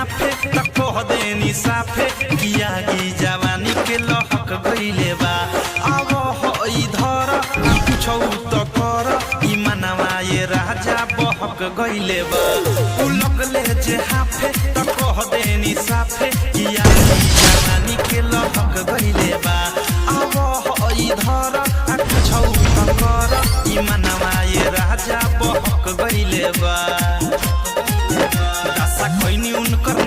हाफे त कह देनी साफे किया की जवानी के लहक गइले बा अब हो इधर कुछौ त कर ई मनवा ये राजा बहक गइले बा उलकले जे हाफे त कह देनी साफे किया की जवानी के लहक गइले बा अब हो इधर कुछौ त कर ई मनवा ये राजा बहक गइले बा।